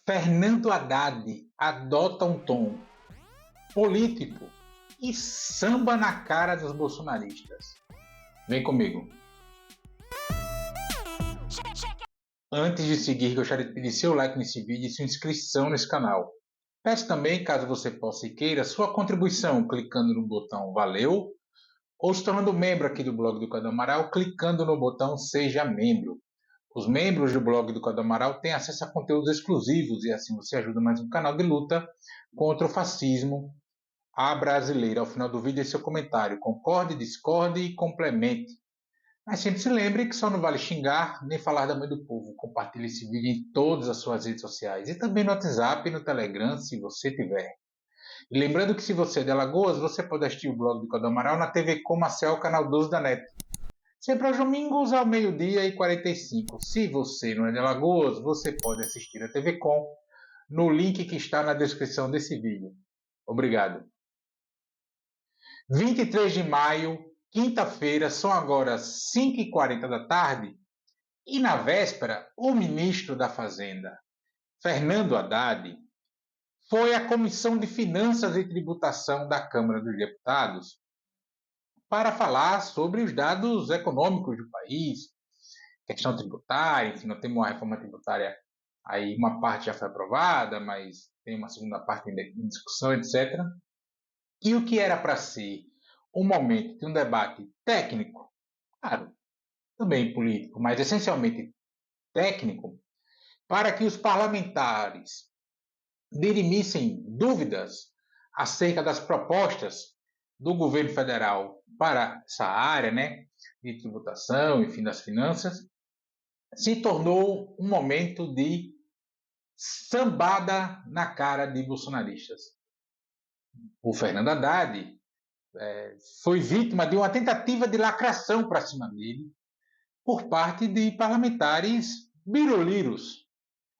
Fernando Haddad adota um tom político e samba na cara dos bolsonaristas. Vem comigo. Antes de seguir, gostaria de pedir seu like nesse vídeo e sua inscrição nesse canal. Peço também, caso você possa e queira, sua contribuição clicando no botão Valeu ou se tornando membro aqui do blog do Cadu Amaral clicando no botão Seja Membro. Os membros do blog do Cadu Amaral têm acesso a conteúdos exclusivos e assim você ajuda mais um canal de luta contra o fascismo à brasileira. Ao final do vídeo, seu comentário. Concorde, discorde e complemente. Mas sempre se lembre que só não vale xingar nem falar da mãe do povo. Compartilhe esse vídeo em todas as suas redes sociais e também no WhatsApp e no Telegram, se você tiver. E lembrando que se você é de Alagoas, você pode assistir o blog do Cadu Amaral na TV Com Marcel, canal 12 da NET. Sempre aos domingos ao 12h45. Se você não é de Alagoas, você pode assistir a TV Com no link que está na descrição desse vídeo. Obrigado. 23 de maio, quinta-feira, são agora 5h40 da tarde e na véspera, o ministro da Fazenda, Fernando Haddad, foi à Comissão de Finanças e Tributação da Câmara dos Deputados para falar sobre os dados econômicos do país, questão tributária, enfim, nós temos uma reforma tributária aí, uma parte já foi aprovada, mas tem uma segunda parte em discussão, etc. E o que era para ser um momento de um debate técnico, claro, também político, mas essencialmente técnico, para que os parlamentares dirimissem dúvidas acerca das propostas do governo federal para essa área, de tributação, enfim, das finanças, se tornou um momento de sambada na cara de bolsonaristas. O Fernando Haddad foi vítima de uma tentativa de lacração para cima dele por parte de parlamentares biruliros,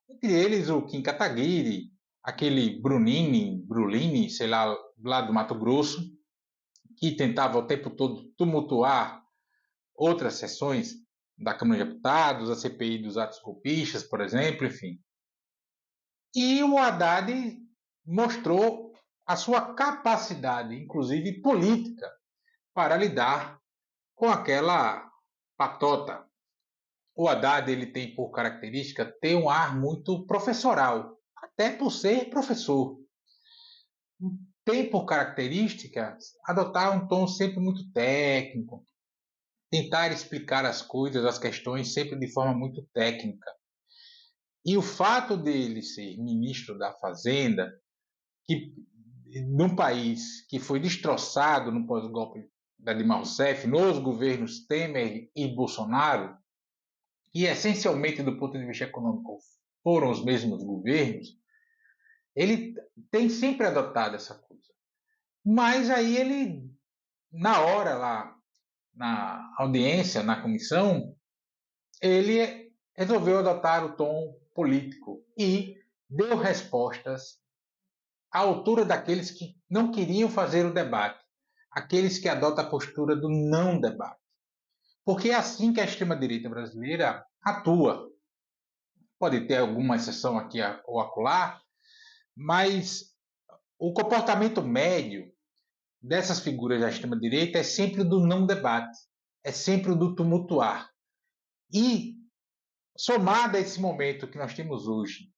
entre eles o Kim Kataguiri, aquele Brulini, sei lá do Mato Grosso, que tentava o tempo todo tumultuar outras sessões da Câmara de Deputados, a CPI dos atos golpistas, por exemplo, enfim. E o Haddad mostrou a sua capacidade, inclusive política, para lidar com aquela patota. O Haddad ele tem por característica ter um ar muito professoral, até por ser professor. Tem por característica adotar um tom sempre muito técnico, tentar explicar as coisas, as questões sempre de forma muito técnica. E o fato dele ser ministro da Fazenda, que num país que foi destroçado no pós-golpe da Dilma Rousseff, nos governos Temer e Bolsonaro, e essencialmente do ponto de vista econômico foram os mesmos governos, ele tem sempre adotado essa coisa. Mas aí ele, na hora lá, na audiência, na comissão, ele resolveu adotar o tom político e deu respostas à altura daqueles que não queriam fazer o debate, aqueles que adotam a postura do não debate. Porque é assim que a extrema-direita brasileira atua. Pode ter alguma exceção aqui ou acolá, mas o comportamento médio dessas figuras da extrema-direita é sempre o do não debate, é sempre o do tumultuar. E, somado a esse momento que nós temos hoje,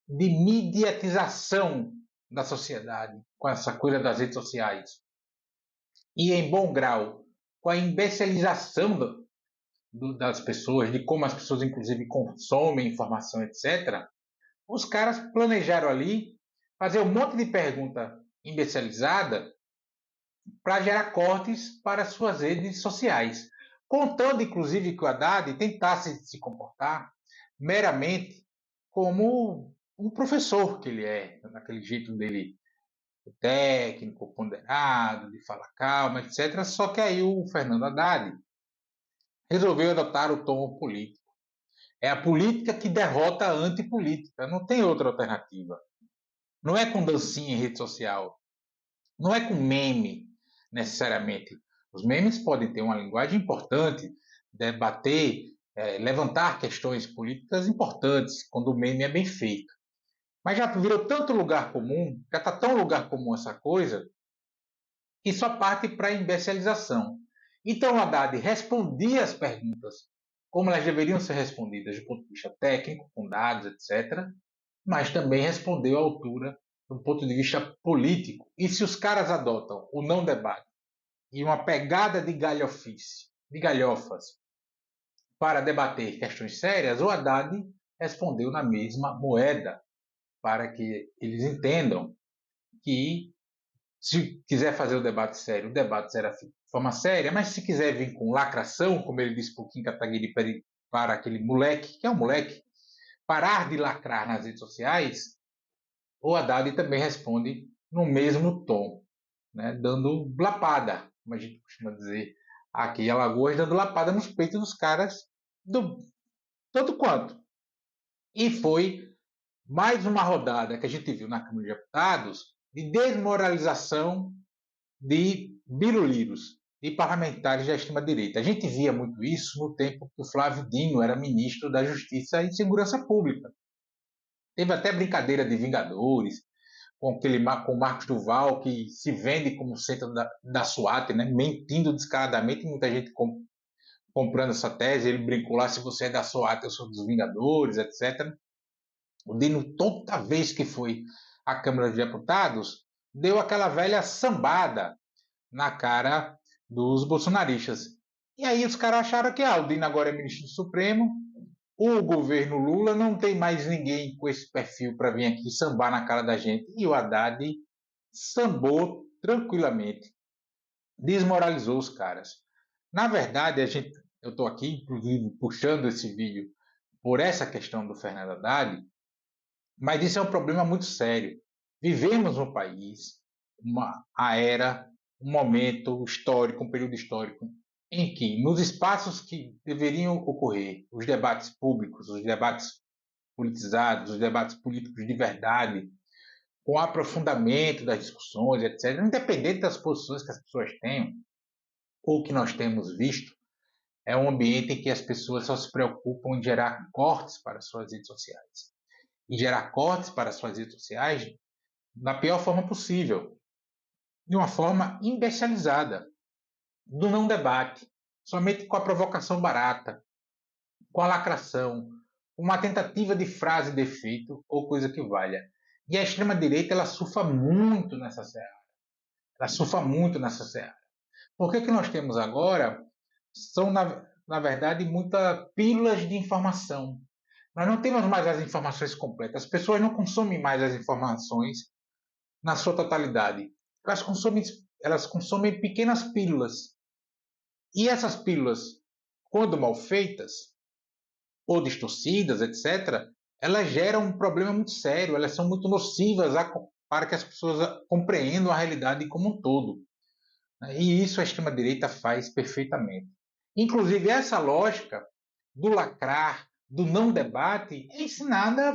de mediatização da sociedade, com essa coisa das redes sociais, e em bom grau, com a imbecilização das pessoas, de como as pessoas inclusive consomem informação, etc., os caras planejaram ali fazer um monte de pergunta imbecilizada para gerar cortes para suas redes sociais, contando inclusive que o Haddad tentasse se comportar meramente como um professor que ele é, naquele jeito dele técnico, ponderado, de falar calma, etc. Só que aí o Fernando Haddad resolveu adotar o tom político. É a política que derrota a antipolítica, não tem outra alternativa. Não é com dancinha em rede social, não é com meme, necessariamente. Os memes podem ter uma linguagem importante, debater, levantar questões políticas importantes, quando o meme é bem feito. Mas já virou tanto lugar comum, já está tão lugar comum essa coisa, que só parte para a imbecilização. Então o Haddad respondia as perguntas como elas deveriam ser respondidas do ponto de vista técnico, com dados, etc., mas também respondeu à altura do ponto de vista político. E se os caras adotam o não debate e uma pegada de galhofice, de galhofas, para debater questões sérias, o Haddad respondeu na mesma moeda, para que eles entendam que se quiser fazer o debate será de forma séria, mas se quiser vir com lacração, como ele disse para o Kim Kataguiri, para aquele moleque, que é um moleque, parar de lacrar nas redes sociais, o Haddad também responde no mesmo tom, né, dando lapada, como a gente costuma dizer aqui em Alagoas, dando lapada nos peitos dos caras, do tanto quanto. E foi mais uma rodada que a gente viu na Câmara de Deputados de desmoralização de biruliros, de parlamentares da extrema-direita. A gente via muito isso no tempo que o Flávio Dino era ministro da Justiça e Segurança Pública. Teve até brincadeira de Vingadores, com o Marcos Duval, que se vende como centro da SWAT, né? Mentindo descaradamente, muita gente comprando essa tese. Ele brincou lá: se você é da SWAT, eu sou dos Vingadores, etc. O Dino, toda vez que foi à Câmara de Deputados, deu aquela velha sambada na cara dos bolsonaristas. E aí os caras acharam que o Dino agora é ministro do Supremo, o governo Lula não tem mais ninguém com esse perfil para vir aqui sambar na cara da gente. E o Haddad sambou tranquilamente, desmoralizou os caras. Na verdade, eu estou aqui, inclusive, puxando esse vídeo por essa questão do Fernando Haddad, mas isso é um problema muito sério. Vivemos um país, a era, um momento histórico, um período histórico, em que, nos espaços que deveriam ocorrer os debates públicos, os debates politizados, os debates políticos de verdade, com aprofundamento das discussões, etc., independente das posições que as pessoas tenham, ou que nós temos visto, é um ambiente em que as pessoas só se preocupam em gerar cortes para suas redes sociais. E gerar cortes para suas redes sociais da pior forma possível, de uma forma imbecilizada, do não debate, somente com a provocação barata, com a lacração, uma tentativa de frase de efeito ou coisa que valha. E a extrema-direita, ela surfa muito nessa seara. Ela surfa muito nessa seara. Porque o que nós temos agora são, na verdade, muitas pílulas de informação. Nós não temos mais as informações completas. As pessoas não consomem mais as informações na sua totalidade. Elas consomem pequenas pílulas. E essas pílulas, quando mal feitas, ou distorcidas, etc., elas geram um problema muito sério, elas são muito nocivas para que as pessoas compreendam a realidade como um todo. E isso a extrema-direita faz perfeitamente. Inclusive, essa lógica do lacrar, do não debate,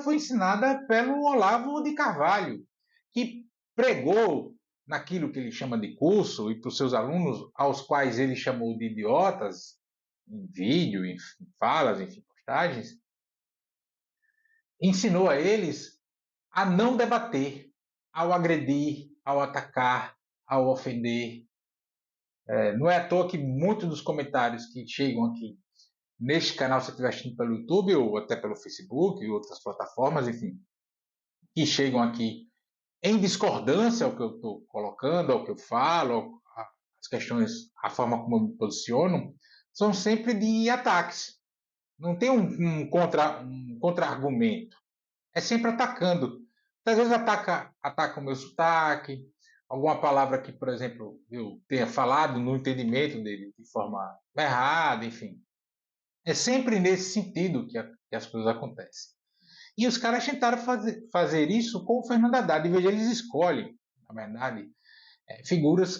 foi ensinada pelo Olavo de Carvalho, que pregou naquilo que ele chama de curso, e para os seus alunos, aos quais ele chamou de idiotas, em vídeo, em falas, em postagens, ensinou a eles a não debater, ao agredir, ao atacar, ao ofender. Não é à toa que muitos dos comentários que chegam aqui neste canal, se você estiver assistindo pelo YouTube ou até pelo Facebook e outras plataformas, enfim, que chegam aqui em discordância ao que eu estou colocando, ao que eu falo, as questões, a forma como eu me posiciono, são sempre de ataques. Não tem um contra-argumento. É sempre atacando. Às vezes ataca o meu sotaque, alguma palavra que, por exemplo, eu tenha falado no entendimento dele de forma errada, enfim. É sempre nesse sentido que as coisas acontecem. E os caras tentaram fazer isso com o Fernando Haddad. Em vez de eles escolhem, na verdade, figuras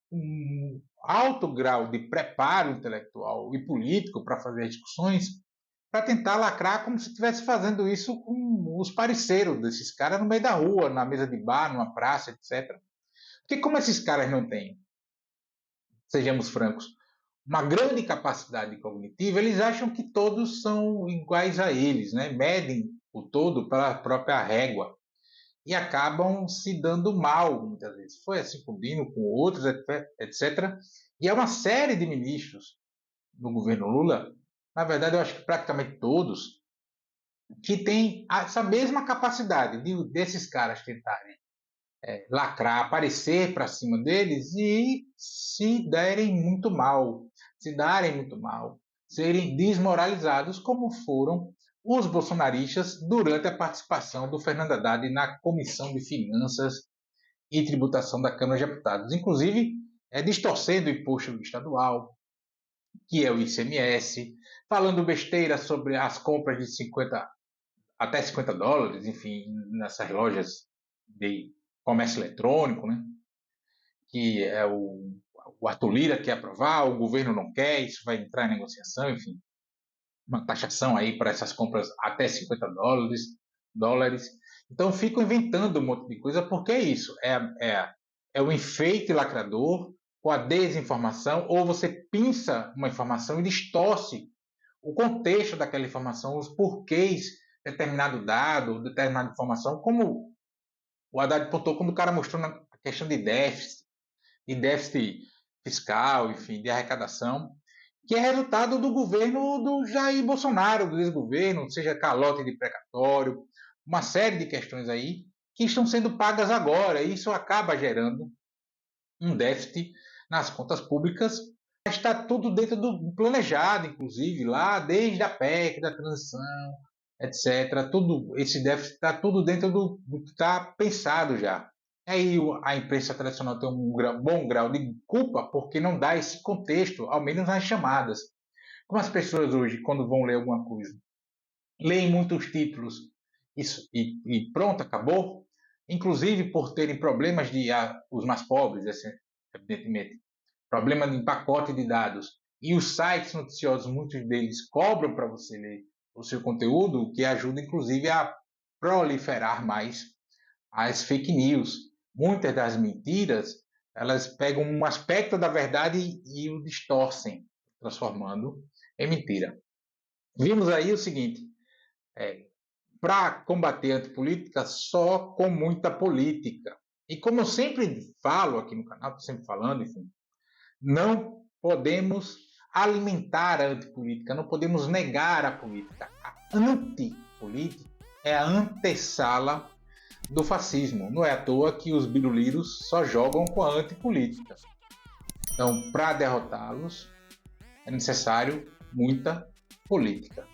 com alto grau de preparo intelectual e político para fazer as discussões, para tentar lacrar como se estivesse fazendo isso com os parceiros desses caras no meio da rua, na mesa de bar, numa praça, etc. Porque como esses caras não têm, sejamos francos, uma grande capacidade cognitiva, eles acham que todos são iguais a eles, né? Medem o todo pela própria régua e acabam se dando mal, muitas vezes. Foi assim com o Dino, com outros, etc. E é uma série de ministros no governo Lula, na verdade, eu acho que praticamente todos, que têm essa mesma capacidade desses caras tentarem lacrar, aparecer para cima deles e se darem muito mal, serem desmoralizados, como foram os bolsonaristas durante a participação do Fernando Haddad na Comissão de Finanças e Tributação da Câmara de Deputados, inclusive distorcendo o imposto estadual, que é o ICMS, falando besteira sobre as compras de até 50 dólares, enfim, nessas lojas de comércio eletrônico, né? Que é o Arthur Lira quer aprovar, o governo não quer, isso vai entrar em negociação, enfim, uma taxação aí para essas compras até 50 dólares. Então ficam inventando um monte de coisa, porque é isso, é o enfeite lacrador com a desinformação, ou você pinça uma informação e distorce o contexto daquela informação, os porquês de determinado dado, determinada informação, como o Haddad pontuou quando o cara mostrou na questão de déficit fiscal, enfim, de arrecadação, que é resultado do governo do Jair Bolsonaro, do desgoverno, seja calote de precatório, uma série de questões aí que estão sendo pagas agora, e isso acaba gerando um déficit nas contas públicas. Está tudo dentro do planejado, inclusive, lá desde a PEC, da transição, etc. Tudo, esse déficit está tudo dentro do que está pensado já. Aí a imprensa tradicional tem um bom grau de culpa porque não dá esse contexto, ao menos nas chamadas. Como as pessoas hoje, quando vão ler alguma coisa, leem muitos títulos e pronto, acabou. Inclusive por terem problemas os mais pobres, evidentemente, problema de pacote de dados. E os sites noticiosos, muitos deles cobram para você ler o seu conteúdo, o que ajuda inclusive a proliferar mais as fake news. Muitas das mentiras, elas pegam um aspecto da verdade e o distorcem, transformando em mentira. Vimos aí o seguinte, para combater a antipolítica, só com muita política. E como eu sempre falo aqui no canal, estou sempre falando, enfim, não podemos alimentar a antipolítica, não podemos negar a política. A antipolítica é a antessala do fascismo. Não é à toa que os biruliros só jogam com a antipolítica. Então, para derrotá-los, é necessário muita política.